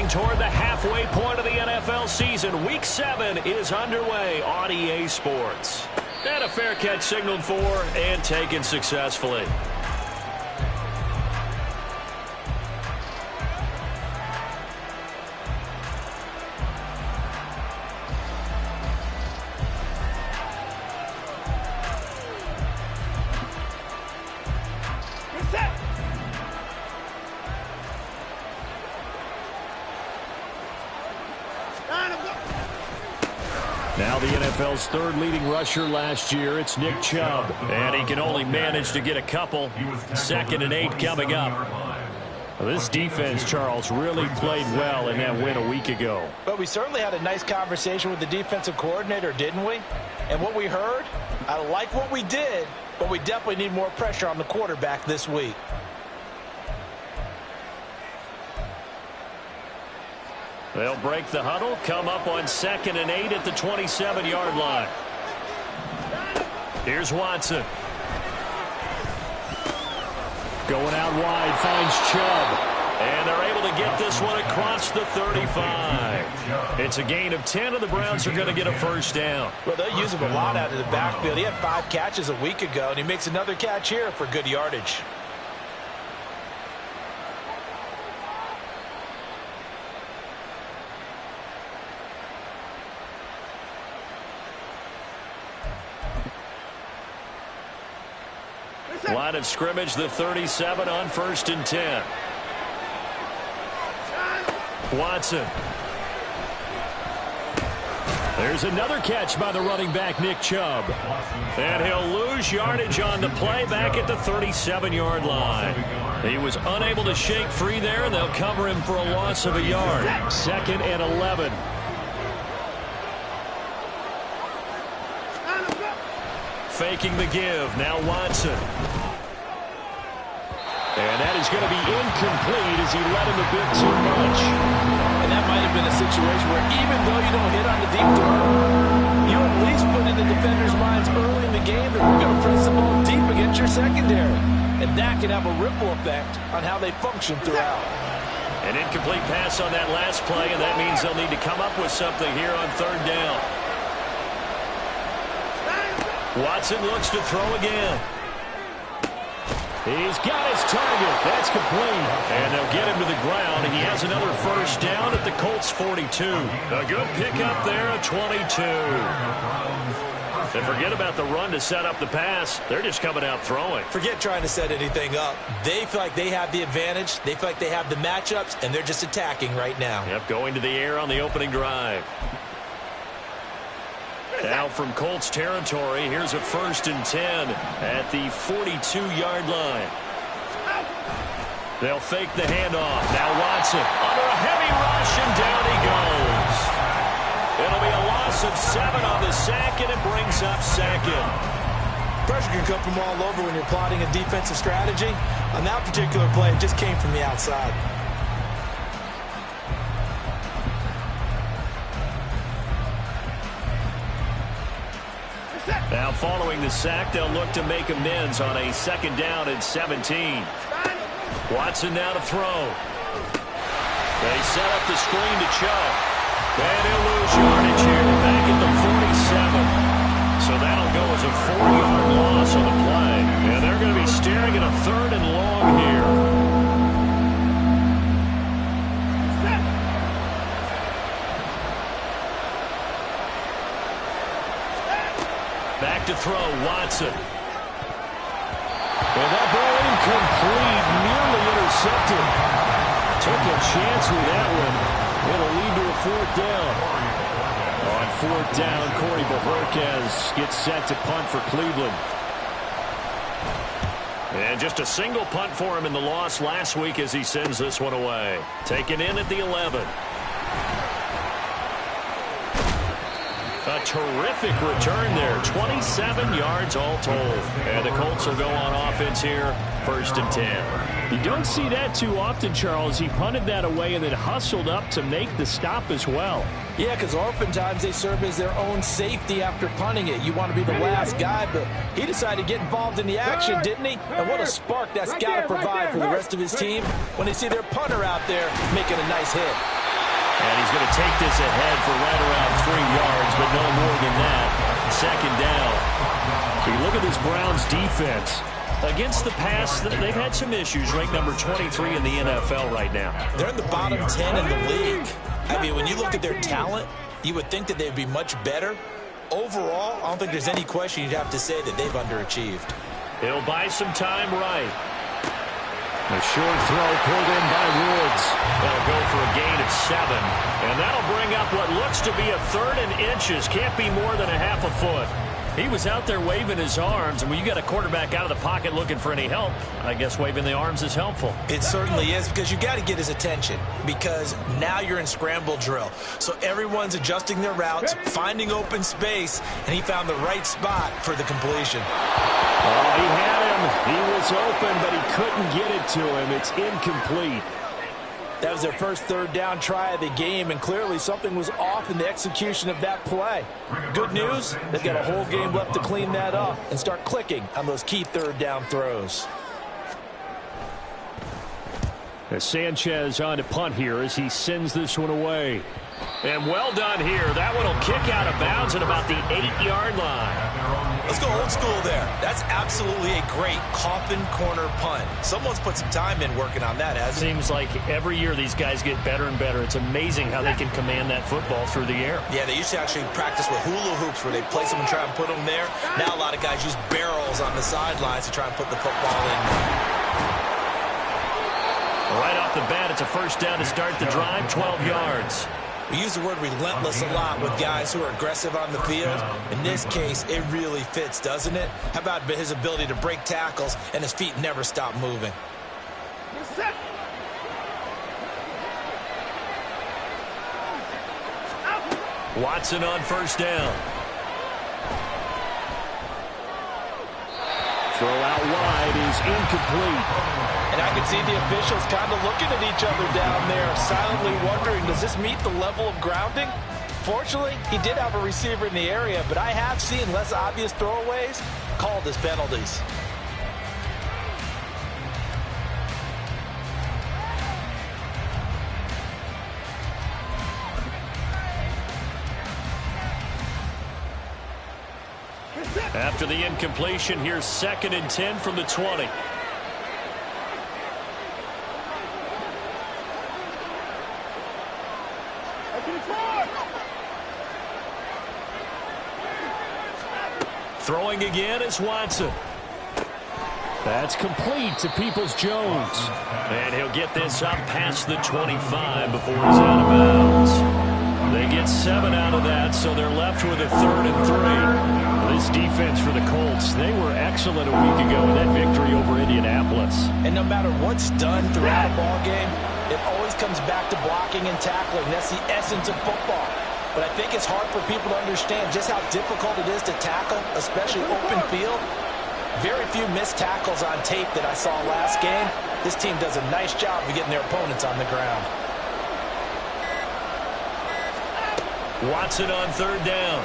Moving toward the halfway point of the NFL season. Week 7 is underway on EA Sports. And a fair catch signaled for and taken successfully. Now the NFL's third leading rusher last year, it's Nick Chubb. And he can only manage to get a couple. 2nd and 8 coming up. This defense, Charles, really played well in that win a week ago. But we certainly had a nice conversation with the defensive coordinator, didn't we? And what we heard, I like what we did, but we definitely need more pressure on the quarterback this week. They'll break the huddle, come up on 2nd and 8 at the 27-yard line. Here's Watson. Going out wide, finds Chubb. And they're able to get this one across the 35. It's a gain of 10, and the Browns are going to get a first down. Well, they'll use him a lot out of the backfield. He had 5 catches a week ago, and he makes another catch here for good yardage. Line of scrimmage, the 37 on 1st and 10. Watson. There's another catch by the running back, Nick Chubb. And he'll lose yardage on the play back at the 37-yard line. He was unable to shake free there, and they'll cover him for a loss of a yard. 2nd and 11. Faking the give. Now Watson. And that is going to be incomplete as he led him a bit too much. And that might have been a situation where even though you don't hit on the deep throw, you at least put in the defenders' minds early in the game that we're going to press the ball deep against your secondary. And that can have a ripple effect on how they function throughout. An incomplete pass on that last play, and that means they'll need to come up with something here on 3rd down. Watson looks to throw again. He's got his target. That's complete. And they'll get him to the ground. And he has another first down at the Colts 42. A good pickup there at 22. And forget about the run to set up the pass. They're just coming out throwing. Forget trying to set anything up. They feel like they have the advantage. They feel like they have the matchups, and they're just attacking right now. Yep, going to the air on the opening drive. Now from Colts territory, here's a 1st and 10 at the 42-yard line. They'll fake the handoff. Now Watson under a heavy rush, and down he goes. It'll be a loss of 7 on the sack, and it brings up 2nd. Pressure can come from all over when you're plotting a defensive strategy. On that particular play, it just came from the outside. Now following the sack, they'll look to make amends on a 2nd down and 17. Watson now to throw. They set up the screen to Chubb. And he'll lose yardage here back at the 47. So that'll go as a 4-yard loss on the play. And they're going to be staring at a 3rd and long here. Back to throw, Watson. And that ball incomplete, nearly intercepted. Took a chance with that one. It'll lead to a 4th down. On 4th down, Corey Bojorquez gets set to punt for Cleveland. And just a single punt for him in the loss last week as he sends this one away. Taken in at the 11. A terrific return there. 27 yards all told. And the Colts will go on offense here. 1st and 10. You don't see that too often, Charles. He punted that away and then hustled up to make the stop as well. Yeah, because oftentimes they serve as their own safety after punting it. You want to be the last guy, but he decided to get involved in the action, didn't he? And what a spark that's got to provide for the rest of his team when they see their punter out there making a nice hit. And he's going to take this ahead for right around 3 yards, but no more than that. Second down. You look at this Browns defense. Against the pass, they've had some issues. Ranked number 23 in the NFL right now. They're in the bottom 10 in the league. I mean, when you look at their talent, you would think that they'd be much better. Overall, I don't think there's any question you'd have to say that they've underachieved. He'll buy some time right. A short throw pulled in by Woods. That'll go for a gain of 7. And that'll bring up what looks to be a 3rd and inches. Can't be more than a half a foot. He was out there waving his arms, and when you got a quarterback out of the pocket looking for any help, I guess waving the arms is helpful. It certainly is, because you got to get his attention, because now you're in scramble drill. So everyone's adjusting their routes, finding open space, and he found the right spot for the completion. Oh, he had him. He was open, but he couldn't get it to him. It's incomplete. That was their first 3rd down try of the game, and clearly something was off in the execution of that play. Good news, they've got a whole game left to clean that up and start clicking on those key 3rd down throws. As Sanchez on to punt here as he sends this one away. And well done here. That one will kick out of bounds at about the 8-yard line. Let's go old school there. That's absolutely a great coffin corner punt. Someone's put some time in working on that, hasn't it? Seems like every year these guys get better and better. It's amazing how they can command that football through the air. Yeah, they used to actually practice with hula hoops where they place them and try and put them there. Now a lot of guys use barrels on the sidelines to try and put the football in. Right off the bat, it's a first down to start the drive, 12 yards. We use the word relentless a lot with guys who are aggressive on the field. In this case, it really fits, doesn't it? How about his ability to break tackles and his feet never stop moving? Watson on first down. Throw out wide is incomplete. And I can see the officials kind of looking at each other down there, silently wondering, does this meet the level of grounding? Fortunately, he did have a receiver in the area, but I have seen less obvious throwaways called as penalties. After the incompletion, here's 2nd and 10 from the 20. Throwing again is Watson. That's complete to Peoples-Jones. And he'll get this up past the 25 before he's out of bounds. They get 7 out of that, so they're left with a 3rd and 3. This defense for the Colts, they were excellent a week ago in that victory over Indianapolis. And no matter what's done throughout a ball game, it always comes back to blocking and tackling. That's the essence of football. But I think it's hard for people to understand just how difficult it is to tackle, especially open field. Very few missed tackles on tape that I saw last game. This team does a nice job of getting their opponents on the ground. Watson on 3rd down.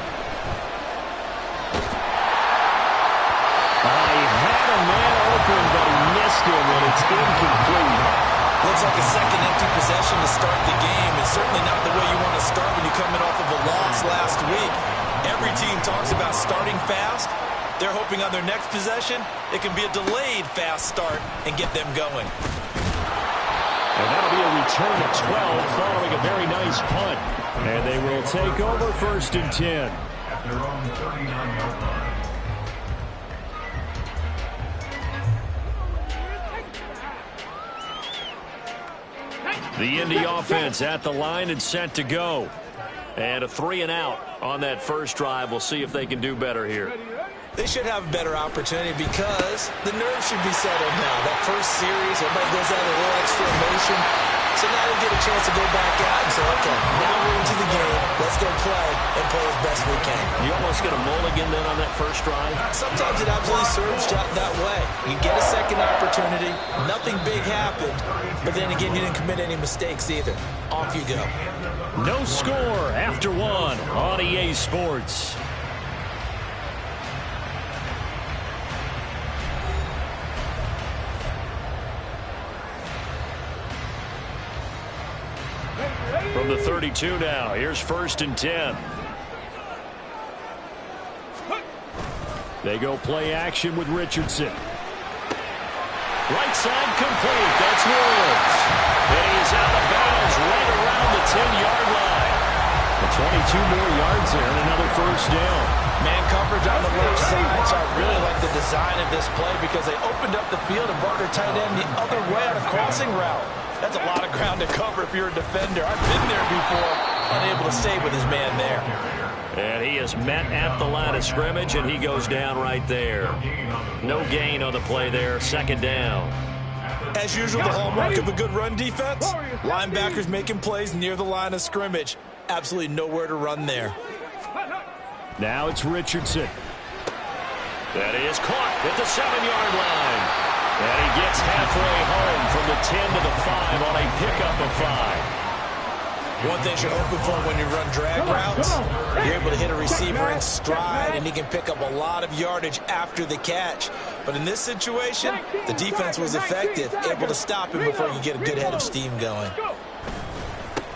He had a man open, but he missed him, and it's incomplete. Looks like a second empty possession to start the game, and certainly not the way you want to start when you're coming off of a loss last week. Every team talks about starting fast. They're hoping on their next possession, it can be a delayed fast start and get them going. And that'll be a return of 12 following a very nice punt. And they will take over 1st and 10. At their own 39-yard line. The Indy offense at the line and set to go. And a 3 and out on that first drive. We'll see if they can do better here. They should have a better opportunity because the nerves should be settled now. That first series, everybody goes out a little extra emotion. So now they get a chance to go back out and say, okay, now we're into the game. Let's go play and play as best we can. You almost get a mulligan then on that first drive? Sometimes it absolutely serves that way. You get a second opportunity. Nothing big happened. But then again, you didn't commit any mistakes either. Off you go. No score after 1 on EA Sports. From the 32 now, here's 1st and 10. They go play action with Richardson. Right side complete. That's Williams. And he's out of bounds right around the 10-yard line. 22 more yards there and another 1st down. Man coverage on the left side, so I really like the design of this play because they opened up the field and brought their tight end the other way on a crossing route. That's a lot of ground to cover if you're a defender. I've been there before, unable to stay with his man there. And he is met at the line of scrimmage, and he goes down right there. No gain on the play there, 2nd down. As usual, the hallmark of a good run defense, linebackers making plays near the line of scrimmage. Absolutely nowhere to run there. Now it's Richardson. That is caught at the 7-yard line. And he gets halfway home from the 10 to the 5 on a pickup of 5. One thing you're hoping for when you run drag routes, you're able to hit a receiver in stride, and he can pick up a lot of yardage after the catch. But in this situation, the defense was effective, able to stop him before you get a good head of steam going.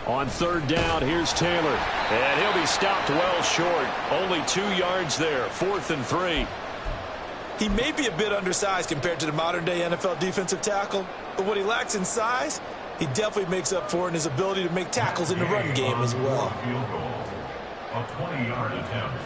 On 3rd down, here's Taylor. And he'll be stopped well short. Only 2 yards there, 4th and 3. He may be a bit undersized compared to the modern-day NFL defensive tackle, but what he lacks in size, he definitely makes up for in his ability to make tackles in the run game as well. Field goal. A 20-yard attempt.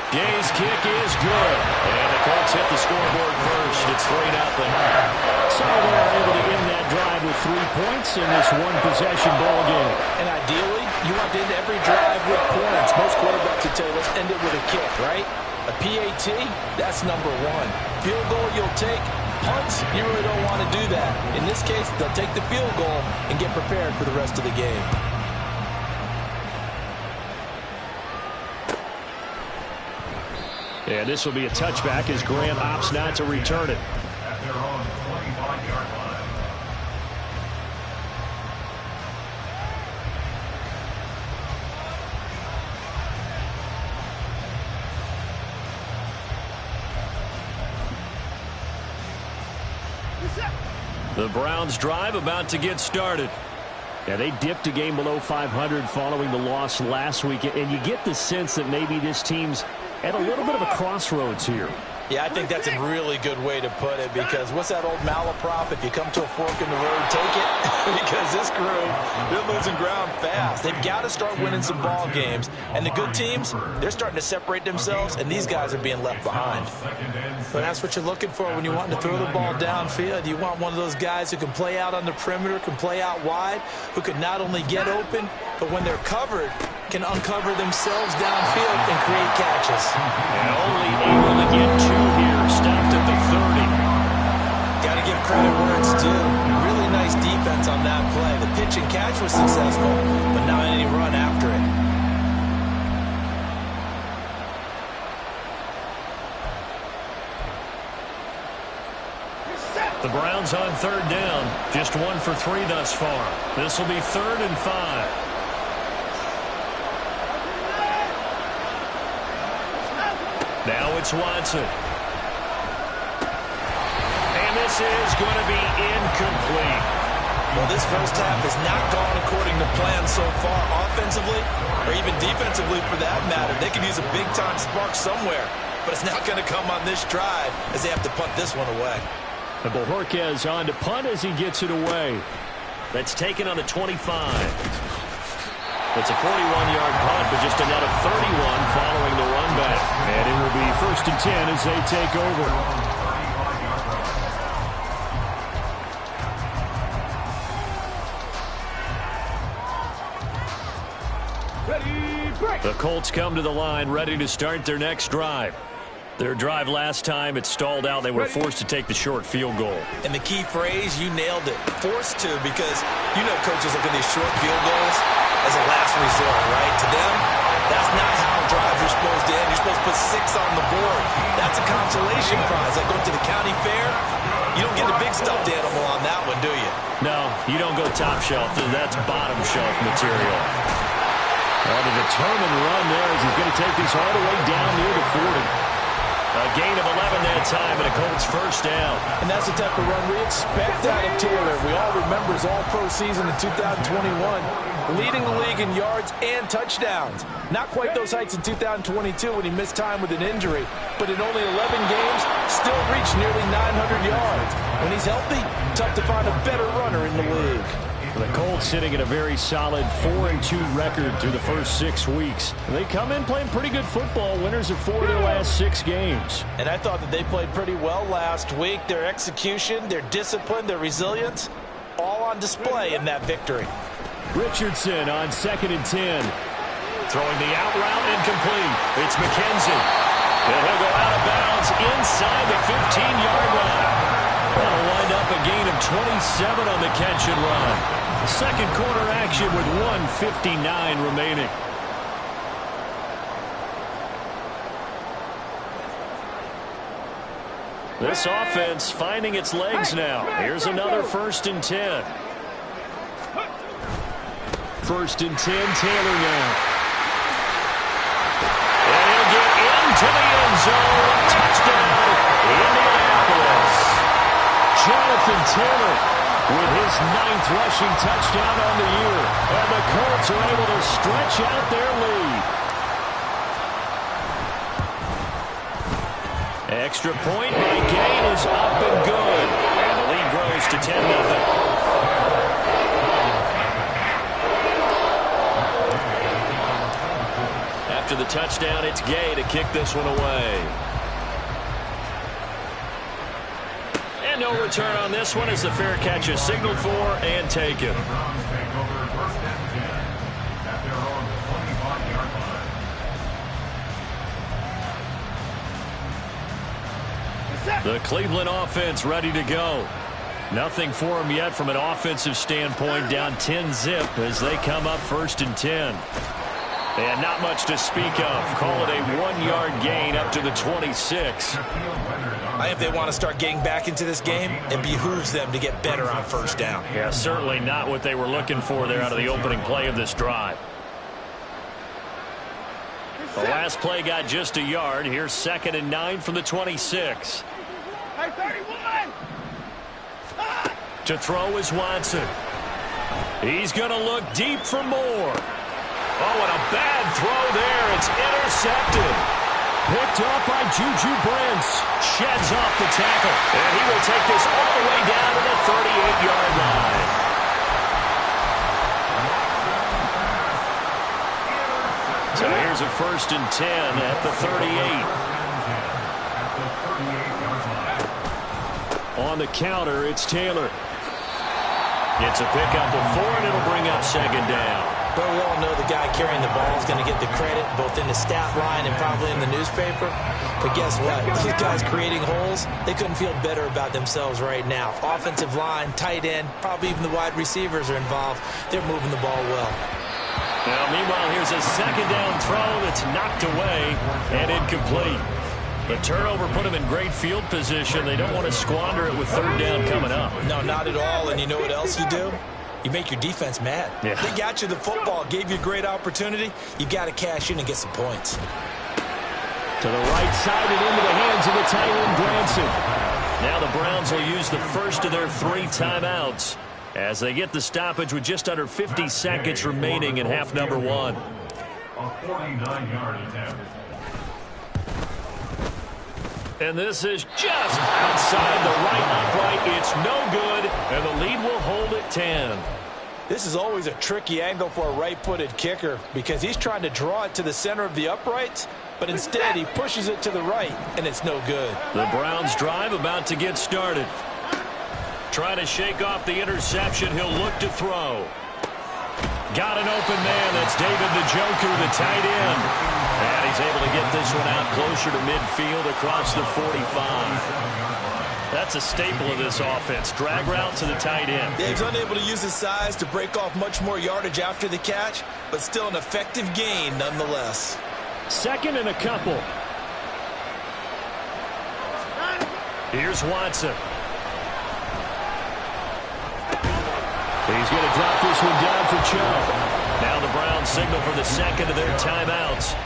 Gay's kick is good. And the Colts hit the scoreboard first. It's 3-0. So they're able to end that drive with 3 points in this one-possession ball game. And ideally, you want to end every drive with points. Most quarterbacks would tell you, let's end it with a kick, right? A PAT, that's number 1. Field goal you'll take. Punts, you really don't want to do that. In this case, they'll take the field goal and get prepared for the rest of the game. And this will be a touchback as Graham opts not to return it. At their own 25-yard line. The Browns drive about to get started. Yeah, they dipped a game below 500 following the loss last week, and you get the sense that maybe this team's at a little bit of a crossroads here. Yeah, I think that's a really good way to put it because what's that old malaprop? If you come to a fork in the road, take it. Because this group, they're losing ground fast. They've got to start winning some ball games. And the good teams, they're starting to separate themselves, and these guys are being left behind. But that's what you're looking for when you want to throw the ball downfield. You want one of those guys who can play out on the perimeter, can play out wide, who can not only get open, but when they're covered, can uncover themselves downfield and create catches. And only able to get 2 here, stopped at the 30. Got to give credit where it's due. Really nice defense on that play. The pitch and catch was successful, but not any run after it. The Browns on 3rd down, just 1 for 3 thus far. This will be 3rd and 5. Now it's Watson. And this is going to be incomplete. Well, this first half has not gone according to plan so far offensively or even defensively for that matter. They could use a big-time spark somewhere, but it's not going to come on this drive as they have to punt this one away. And Bojorquez on to punt as he gets it away. That's taken on the 25. It's a 41-yard punt, but just another 31 following the run back. And it will be 1st and 10 as they take over. The Colts come to the line ready to start their next drive. Their drive last time, it stalled out. They were forced to take the short field goal. And the key phrase, you nailed it. Forced to, because you know coaches look at these short field goals as a last resort, right? To them, that's not how drives are supposed to end. You're supposed to put 6 on the board. That's a consolation prize. Like going to the county fair, you don't get a big stuffed animal on that one, do you? No, you don't go top shelf. That's bottom shelf material. Well, the determined run there as he's going to take this all the way down near the 40. A gain of 11 that time, and a Colts first down. And that's the type of run we expect out of Taylor. We all remember his all-pro season in 2021, leading the league in yards and touchdowns. Not quite those heights in 2022 when he missed time with an injury, but in only 11 games, still reached nearly 900 yards. When he's healthy, tough to find a better runner in the league. The Colts sitting at a very solid 4-2 record through the first 6 weeks. They come in playing pretty good football, winners of 4 of their last 6 games. And I thought that they played pretty well last week. Their execution, their discipline, their resilience, all on display in that victory. Richardson on 2nd and 10. Throwing the out route incomplete. It's McKenzie. And he'll go out of bounds inside the 15-yard line. That'll wind up a gain of 27 on the catch and run. Second quarter action with 1:59 remaining. This offense finding its legs now. Here's another 1st and 10. 1st and 10, Taylor now. And he'll get into the end zone. Touchdown, Indianapolis. Jonathan Taylor with his 9th rushing touchdown on the year. And the Colts are able to stretch out their lead. Extra point by Gain is up and good. And the lead grows to 10-0. After the touchdown, it's Gay to kick this one away. And no return on this one as the fair catch is signaled for and taken. The Cleveland offense ready to go. Nothing for them yet from an offensive standpoint, down 10-0 as they come up 1st and 10. And not much to speak of. Call it a 1-yard gain up to the 26. If they want to start getting back into this game, it behooves them to get better on 1st down. Yeah, certainly not what they were looking for there out of the opening play of this drive. The last play got just a yard. Here's 2nd and 9 from the 26. To throw is Watson. He's going to look deep for more. Oh, what a bad throw there. It's intercepted. Picked up by Juju Brents. Sheds off the tackle. And he will take this all the way down to the 38-yard line. So here's a 1st and 10 at the 38. On the counter, it's Taylor. Gets a pickup of 4, and it'll bring up 2nd down. But we all know the guy carrying the ball is going to get the credit, both in the stat line and probably in the newspaper. But guess what? These guys creating holes, they couldn't feel better about themselves right now. Offensive line, tight end, probably even the wide receivers are involved. They're moving the ball well. Now, meanwhile, here's a 2nd down throw that's knocked away and incomplete. The turnover put them in great field position. They don't want to squander it with 3rd down coming up. No, not at all. And you know what else you do? You make your defense mad. Yeah. They got you the football, gave you a great opportunity. You got to cash in and get some points. To the right side and into the hands of the tight end, Granson. Now the Browns will use the first of their 3 timeouts as they get the stoppage with just under 50 seconds remaining in half number 1. A 49-yard attempt. And this is just outside the right upright. It's no good, and the lead will hold at 10. This is always a tricky angle for a right-footed kicker because he's trying to draw it to the center of the uprights, but instead he pushes it to the right, and it's no good. The Browns drive about to get started. Trying to shake off the interception. He'll look to throw. Got an open man. That's David Njoku, the tight end. And he's able to get this one out closer to midfield across the 45. That's a staple of this offense. Drag route to the tight end. Yeah, he's unable to use his size to break off much more yardage after the catch, but still an effective gain nonetheless. 2nd and a couple. Here's Watson. He's going to drop this one down for Chubb. Now the Browns signal for the 2nd of their timeouts.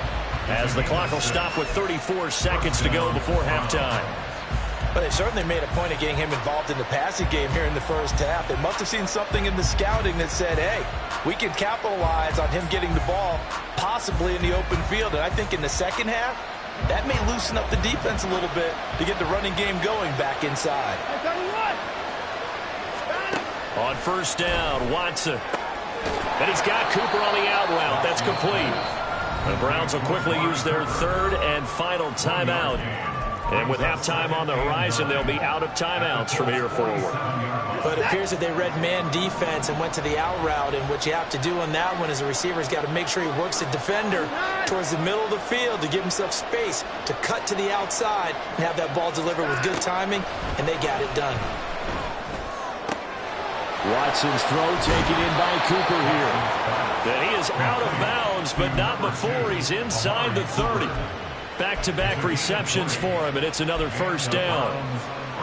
as the clock will stop with 34 seconds to go before halftime. But they certainly made a point of getting him involved in the passing game here in the first half. They must have seen something in the scouting that said, hey, we can capitalize on him getting the ball possibly in the open field. And I think in the second half, that may loosen up the defense a little bit to get the running game going back inside. On first down, Watson. And he's got Cooper on the out route. That's complete. The Browns will quickly use their third and final timeout. And with halftime on the horizon, they'll be out of timeouts from here forward. But it appears that they read man defense and went to the out route. And what you have to do on that one is the receiver's got to make sure he works the defender towards the middle of the field to give himself space to cut to the outside and have that ball delivered with good timing. And they got it done. Watson's throw taken in by Cooper here. And he is out of bounds, but not before he's inside the 30. Back-to-back receptions for him, and it's another first down.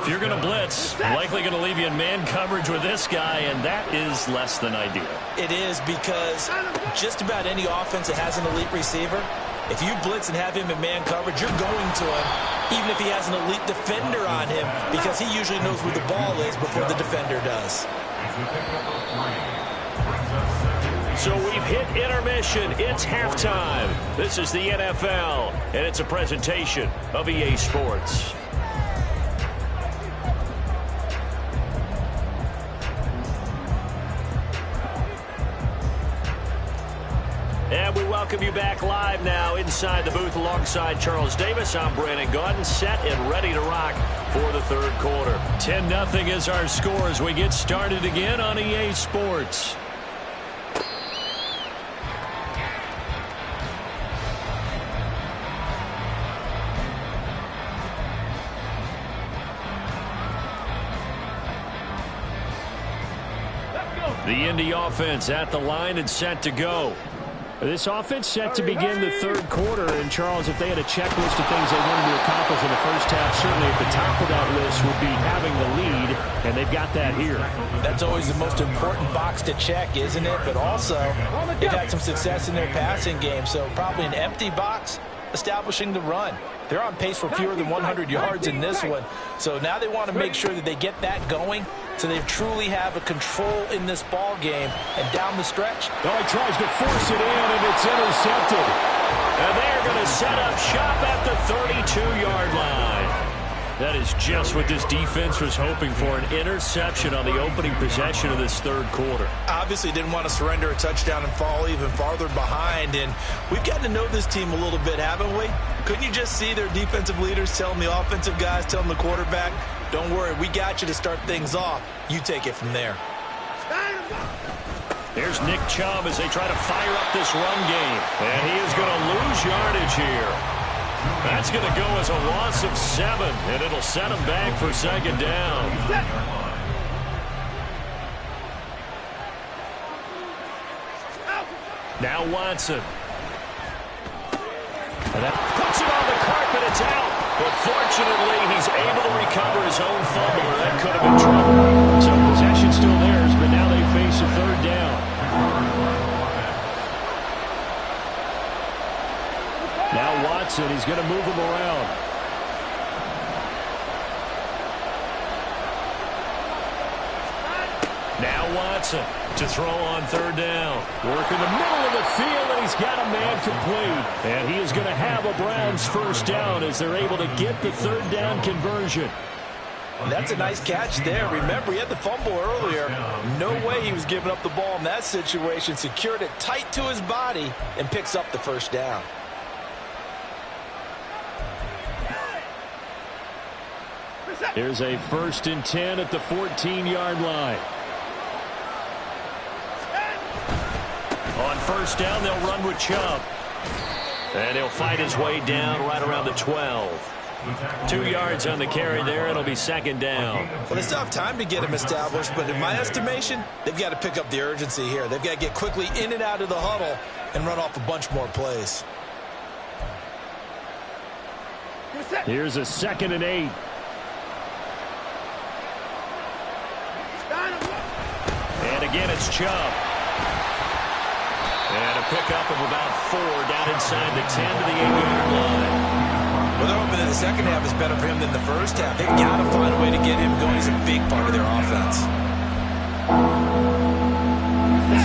If you're going to blitz, likely going to leave you in man coverage with this guy, and that is less than ideal. It is, because just about any offense that has an elite receiver, if you blitz and have him in man coverage, you're going to him, even if he has an elite defender on him, because he usually knows where the ball is before the defender does. So we've hit intermission. It's halftime. This is the NFL, and it's a presentation of EA Sports. And we welcome you back live now inside the booth alongside Charles Davis. I'm Brandon Gaudin, set and ready to rock for the third quarter. 10-0 is our score as we get started again on EA Sports. The Indy offense at the line and set to go. This offense set to begin the third quarter. And, Charles, if they had a checklist of things they wanted to accomplish in the first half, certainly at the top of that list would be having the lead, and they've got that here. That's always the most important box to check, isn't it? But also, they've had some success in their passing game, so probably an empty box establishing the run. They're on pace for fewer than 100 yards in this one, so now they want to make sure that they get that going so they truly have a control in this ball game. And down the stretch, oh, he tries to force it in, and it's intercepted. And they're going to set up shop at the 32-yard line. That is just what this defense was hoping for, an interception on the opening possession of this third quarter. Obviously didn't want to surrender a touchdown and fall even farther behind, and we've gotten to know this team a little bit, haven't we? Couldn't you just see their defensive leaders telling the offensive guys, telling the quarterback, don't worry, we got you to start things off. You take it from there. There's Nick Chubb as they try to fire up this run game, and he is going to lose yardage here. That's going to go as a loss of 7, and it'll set him back for second down. Now Watson. And that puts it on the carpet. It's out. But fortunately, he's able to recover his own fumble, or that could have been trouble. So possession still theirs, but now they face a third down. Now Watson, he's going to move him around. Now Watson to throw on third down. Work in the middle of the field, and he's got a man complete. And he is going to have a Browns first down as they're able to get the third down conversion. That's a nice catch there. Remember, he had the fumble earlier. No way he was giving up the ball in that situation. Secured it tight to his body and picks up the first down. Here's a 1st and 10 at the 14-yard line. On first down, they'll run with Chubb. And he'll fight his way down right around the 12. 2 yards on the carry there. It'll be second down. Well, they still have time to get him established, but in my estimation, they've got to pick up the urgency here. They've got to get quickly in and out of the huddle and run off a bunch more plays. Here's a 2nd and 8. And again, it's Chubb. And a pickup of about 4 down inside the 10 to the 8-yard line. Well, they're hoping that the second half is better for him than the first half. They've got to find a way to get him going. He's a big part of their offense.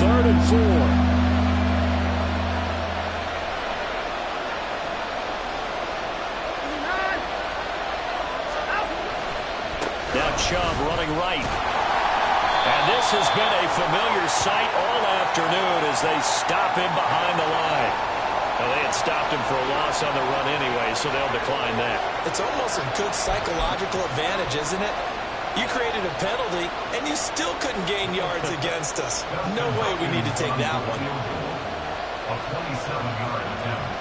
3rd and 4. Now Chubb running right. And this has been a familiar sight all afternoon as they stop him behind the line. Well, they had stopped him for a loss on the run anyway, so they'll decline that. It's almost a good psychological advantage, isn't it? You created a penalty, and you still couldn't gain yards against us. No way we need to take that one. A 27-yard attempt.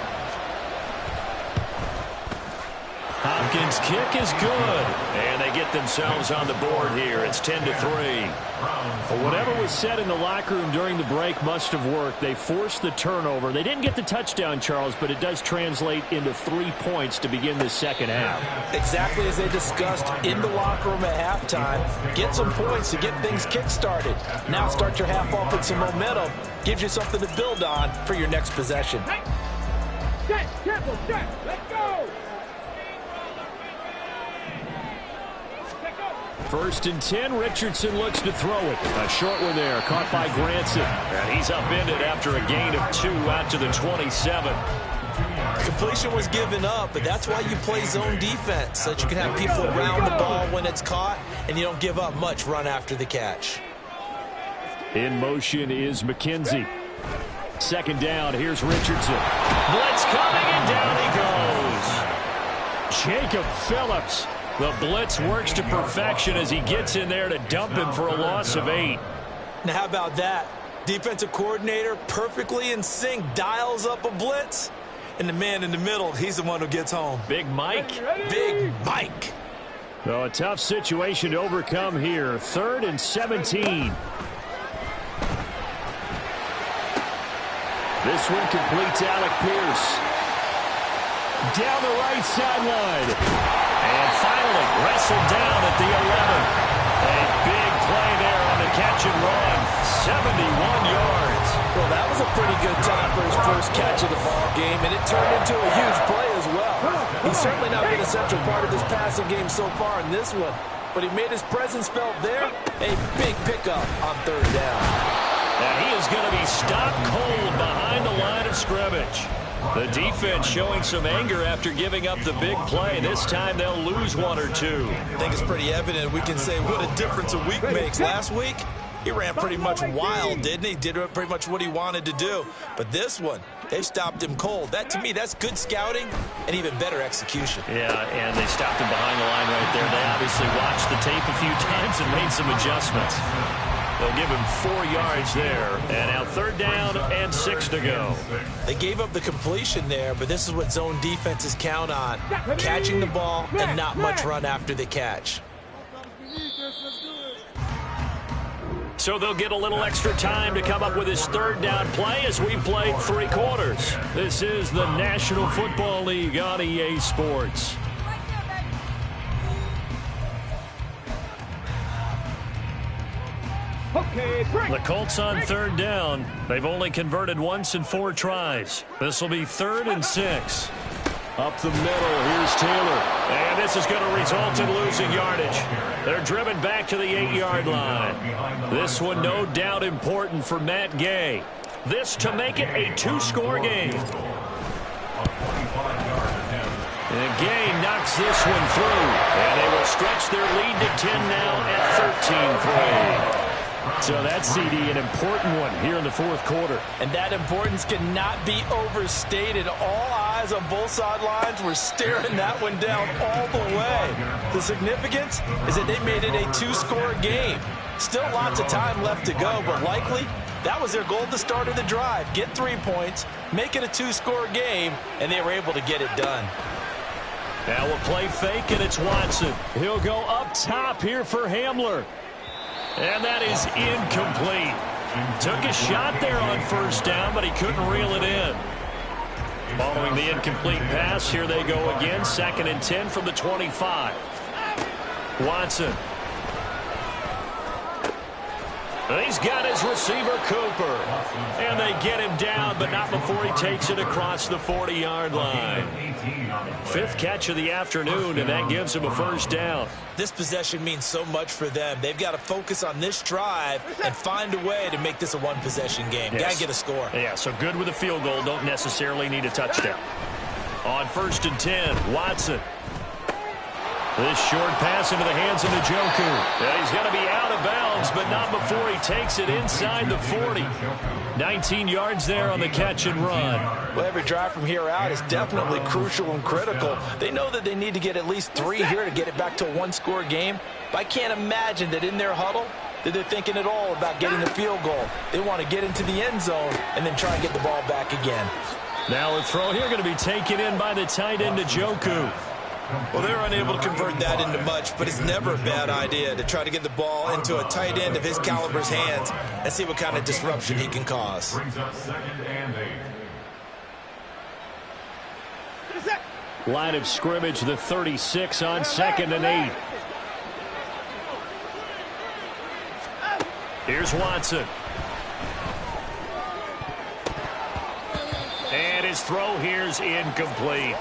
Hopkins' kick is good. And they get themselves on the board here. It's 10-3. Well, whatever was said in the locker room during the break must have worked. They forced the turnover. They didn't get the touchdown, Charles, but it does translate into 3 points to begin the second half. Exactly as they discussed in the locker room at halftime. Get some points to get things kick-started. Now start your half off with some momentum. Gives you something to build on for your next possession. Let's go! 1st and 10, Richardson looks to throw it. A short one there, caught by Granson. And he's upended after a gain of 2 out to the 27. Completion was given up, but that's why you play zone defense, so that you can have people around the ball when it's caught, and you don't give up much run after the catch. In motion is McKenzie. 2nd down, here's Richardson. Blitz coming, and down he goes. Jacob Phillips. The blitz works to perfection as he gets in there to dump him for a loss of 8. Now, how about that? Defensive coordinator perfectly in sync, dials up a blitz, and the man in the middle, he's the one who gets home. Big Mike. Big Mike. So a tough situation to overcome here. 3rd and 17. This one completes Alec Pierce. Down the right sideline. And finally wrestled down at the 11. A big play there on the catch and run. 71 yards. Well, that was a pretty good time for his first catch of the ball game, and it turned into a huge play as well. He's certainly not been a central part of this passing game so far in this one, but he made his presence felt there. A big pickup on 3rd down. And he is going to be stopped cold behind the line of scrimmage. The defense showing some anger after giving up the big play. This time they'll lose 1 or 2. I think it's pretty evident. We can say what a difference a week makes. Last week, he ran pretty much wild, didn't he? Did pretty much what he wanted to do. But this one, they stopped him cold. That, to me, that's good scouting and even better execution. Yeah, and they stopped him behind the line right there. They obviously watched the tape a few times and made some adjustments. They'll give him 4 yards there. And now 3rd down and 6 to go. They gave up the completion there, but this is what zone defenses count on. Catching the ball and not much run after the catch. So they'll get a little extra time to come up with his 3rd down play as we played 3 quarters. This is the National Football League on EA Sports. The Colts on 3rd down. They've only converted once in 4 tries. This will be 3rd and 6. Up the middle, here's Taylor. And this is going to result in losing yardage. They're driven back to the 8-yard line. This one no doubt important for Matt Gay. This to make it a 2-score game. And Gay knocks this one through. And they will stretch their lead to 10 now at 13-3. So that CD, an important one here in the 4th quarter. And that importance cannot be overstated. All eyes on both sidelines were staring that one down all the way. The significance is that they made it a 2-score game. Still lots of time left to go, but likely that was their goal at the start of the drive. Get 3 points, make it a 2-score game, and they were able to get it done. Now we'll play fake, and it's Watson. He'll go up top here for Hamler. And that is incomplete. Took a shot there on 1st down, but he couldn't reel it in. Following the incomplete pass, here they go again. 2nd and 10 from the 25. Watson. He's got his receiver, Cooper. And they get him down, but not before he takes it across the 40-yard line. Fifth catch of the afternoon, and that gives him a first down. This possession means so much for them. They've got to focus on this drive and find a way to make this a one-possession game. Yes. Got to get a score. Yeah, so good with a field goal. Don't necessarily need a touchdown. On 1st and 10, Watson. This short pass into the hands of Njoku. Yeah, he's going to be out of bounds, but not before he takes it inside the 40. 19 yards there on the catch and run. Well, every drive from here out is definitely crucial and critical. They know that they need to get at least 3 here to get it back to a one-score game. But I can't imagine that in their huddle that they're thinking at all about getting the field goal. They want to get into the end zone and then try and get the ball back again. Now a throw here going to be taken in by the tight end Njoku. Well, they're unable to convert that into much, but it's never a bad idea to try to get the ball into a tight end of his caliber's hands and see what kind of disruption he can cause. Brings up 2nd and 8. Line of scrimmage, the 36 on 2nd and 8. Here's Watson. And his throw here's incomplete.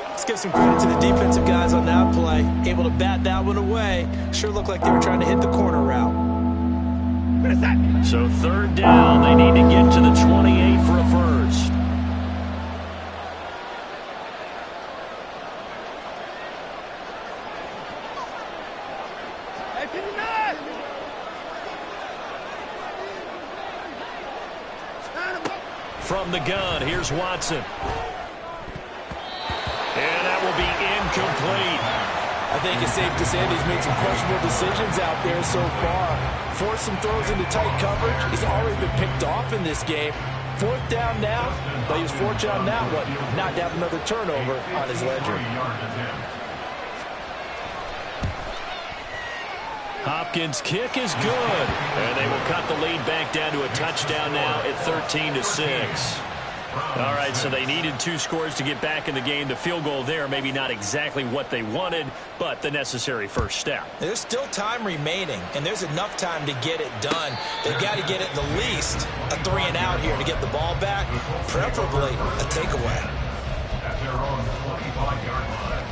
Let's give some credit to the defensive guys on that play. Able to bat that one away. Sure looked like they were trying to hit the corner route. So 3rd down, they need to get to the 28 for a first. From the gun, here's Watson. And that will be incomplete. I think it's safe to say that he's made some questionable decisions out there so far. Forced some throws into tight coverage. He's already been picked off in this game. 4th down now, but he was fortunate on that one not to have another turnover on his ledger. Hopkins' kick is good. And they will cut the lead back down to a touchdown now at 13-6. All right, so they needed 2 scores to get back in the game. The field goal there, maybe not exactly what they wanted, but the necessary first step. There's still time remaining, and there's enough time to get it done. They've got to get at the least a 3 and out here to get the ball back, preferably a takeaway. At their own 25-yard line.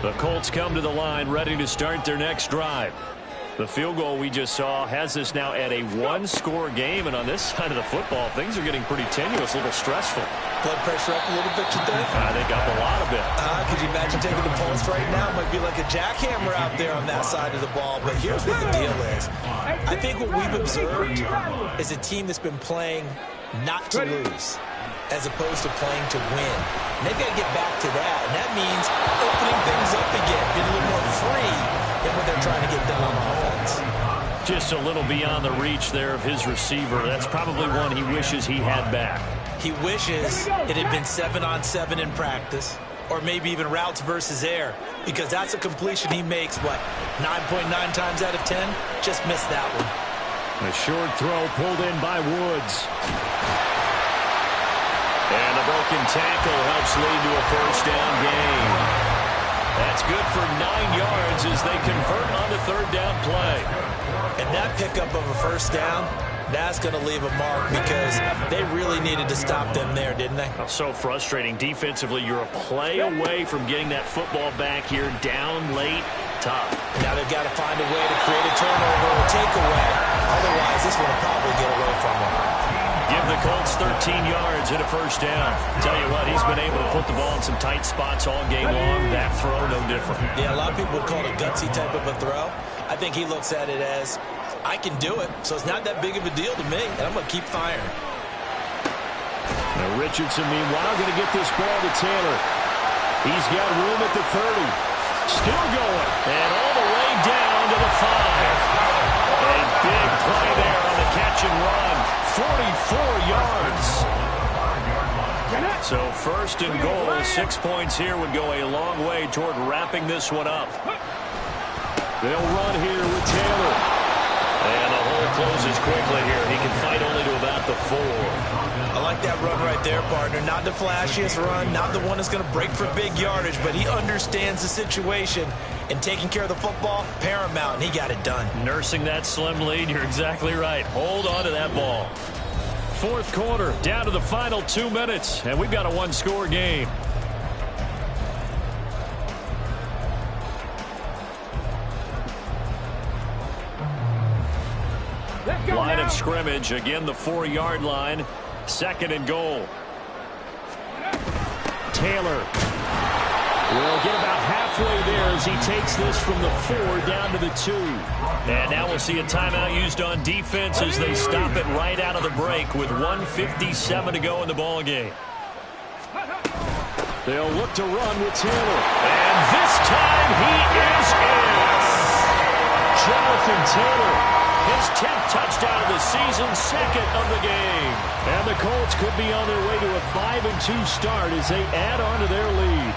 The Colts come to the line ready to start their next drive. The field goal we just saw has us now at a 1-score game, and on this side of the football, things are getting pretty tenuous, a little stressful. Blood pressure up a little bit, you think? I think up a lot of it. Could you imagine taking the pulse right now? It might be like a jackhammer out there on that side of the ball, but here's what the deal is. I think what we've observed is a team that's been playing not to lose as opposed to playing to win. And they've got to get back to that, and that means opening things up again, being a little more free than what they're trying to get done on offense. Just a little beyond the reach there of his receiver. That's probably one he wishes he had back. He wishes it had been 7-on-7 in practice, or maybe even routes versus air, because that's a completion he makes, 9.9 times out of 10? Just missed that one. A short throw pulled in by Woods. And the broken tackle helps lead to a first down gain. That's good for 9 yards as they convert on the 3rd down play. And that pickup of a first down, that's going to leave a mark because they really needed to stop them there, didn't they? So frustrating. Defensively, you're a play away from getting that football back here down late. Tough. Now they've got to find a way to create a turnover or takeaway. Otherwise, this one will probably get away from them. Give the Colts 13 yards and a first down. Tell you what, he's been able to put the ball in some tight spots all game long. That throw, no different. Yeah, a lot of people would call it a gutsy type of a throw. I think he looks at it as, I can do it, so it's not that big of a deal to me, and I'm going to keep firing. Now Richardson, meanwhile, going to get this ball to Taylor. He's got room at the 30. Still going, and all the way down to the 5. A big play there on the catch and run. 44 yards. So 1st and goal, 6 points here would go a long way toward wrapping this one up. They'll run here with Taylor. And the hole closes quickly here. He can fight only to about the 4. I like that run right there, partner. Not the flashiest run, not the one that's going to break for big yardage, but he understands the situation, and taking care of the football, paramount, and he got it done. Nursing that slim lead, you're exactly right. Hold on to that ball. Fourth quarter, down to the final 2 minutes, and we've got a one-score game. Line of scrimmage, again the 4-yard line. Second and goal. Taylor will get about halfway there as he takes this from the 4 down to the 2. And now we'll see a timeout used on defense as they stop it right out of the break with 1:57 to go in the ball game. They'll look to run with Taylor. And this time he is in. Jonathan Taylor. His 10th touchdown of the season, second of the game. And the Colts could be on their way to a 5-2 start as they add on to their lead.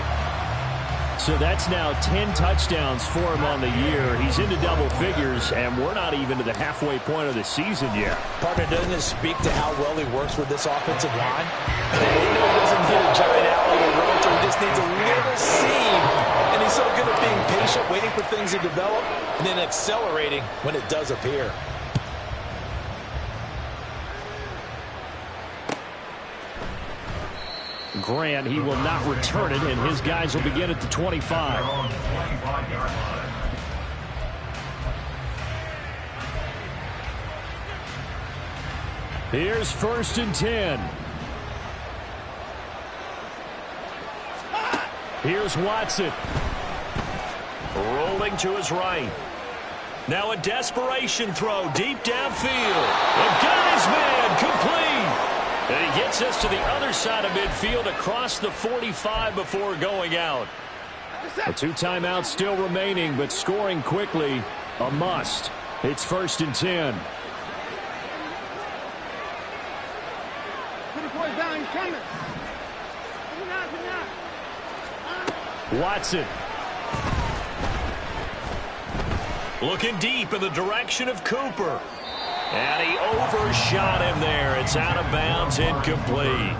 So that's now 10 touchdowns for him on the year. He's into double figures, and we're not even to the halfway point of the season yet. Partner, doesn't it speak to how well he works with this offensive line? He doesn't need a giant alley to run to. He just needs a little seam. And he's so good at being patient, waiting for things to develop, and then accelerating when it does appear. Grant, he will not return it, and his guys will begin at the 25. Here's 1st and 10. Here's Watson. Rolling to his right. Now a desperation throw deep downfield. And got his man complete. And he gets us to the other side of midfield across the 45 before going out. A 2 timeouts still remaining, but scoring quickly, a must. It's 1st and 10. Watson. Looking deep in the direction of Cooper. And he overshot him there. It's out of bounds, incomplete.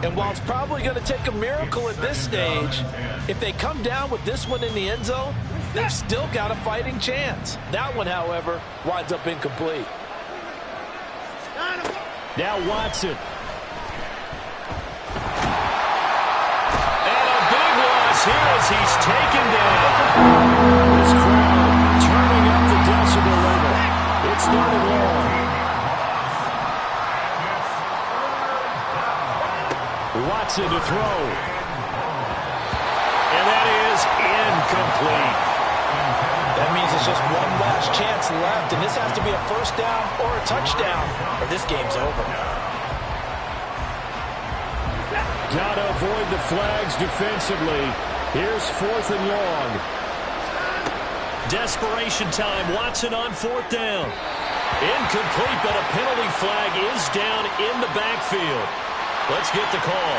And while it's probably going to take a miracle at this stage, if they come down with this one in the end zone, they've still got a fighting chance. That one, however, winds up incomplete. Now Watson. And a big loss here as he's taken down. This crowd turning up the decibel level. It's 3rd and long. Watson to throw. And that is incomplete. That means it's just one last chance left, and this has to be a 1st down or a touchdown, or this game's over. Gotta avoid the flags defensively. Here's 4th and long. Desperation time. Watson on 4th down. Incomplete, but a penalty flag is down in the backfield. Let's get the call.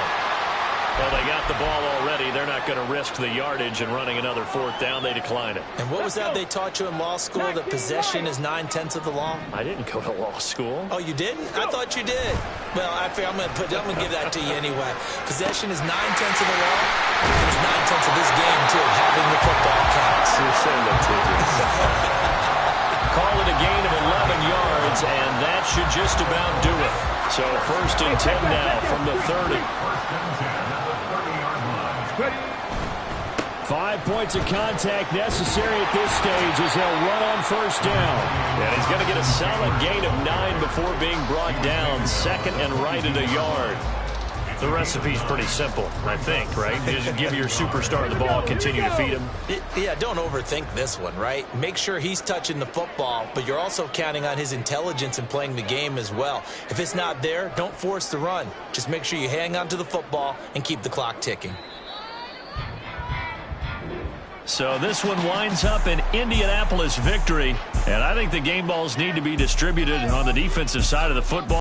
Well, they got the ball already. They're not going to risk the yardage and running another 4th down. They decline it. And what was that they taught you in law school, that possession is 9/10 of the law? I didn't go to law school. Oh, you didn't? I thought you did. Well, I figure I'm going to give that to you anyway. Possession is 9/10 of the law. It's 9/10 of this game, too. Having the football counts. You're saying that to you. Call it a gain of 11 yards, and that should just about do it. So 1st and 10 now from the 30. 5 points of contact necessary at this stage as they'll run on 1st down. And he's going to get a solid gain of 9 before being brought down. 2nd and right at a yard. The recipe's pretty simple, I think, right? Just give your superstar the ball, continue to feed him. Yeah, don't overthink this one, right? Make sure he's touching the football, but you're also counting on his intelligence in playing the game as well. If it's not there, don't force the run. Just make sure you hang on to the football and keep the clock ticking. So this one winds up an Indianapolis victory, and I think the game balls need to be distributed on the defensive side of the football.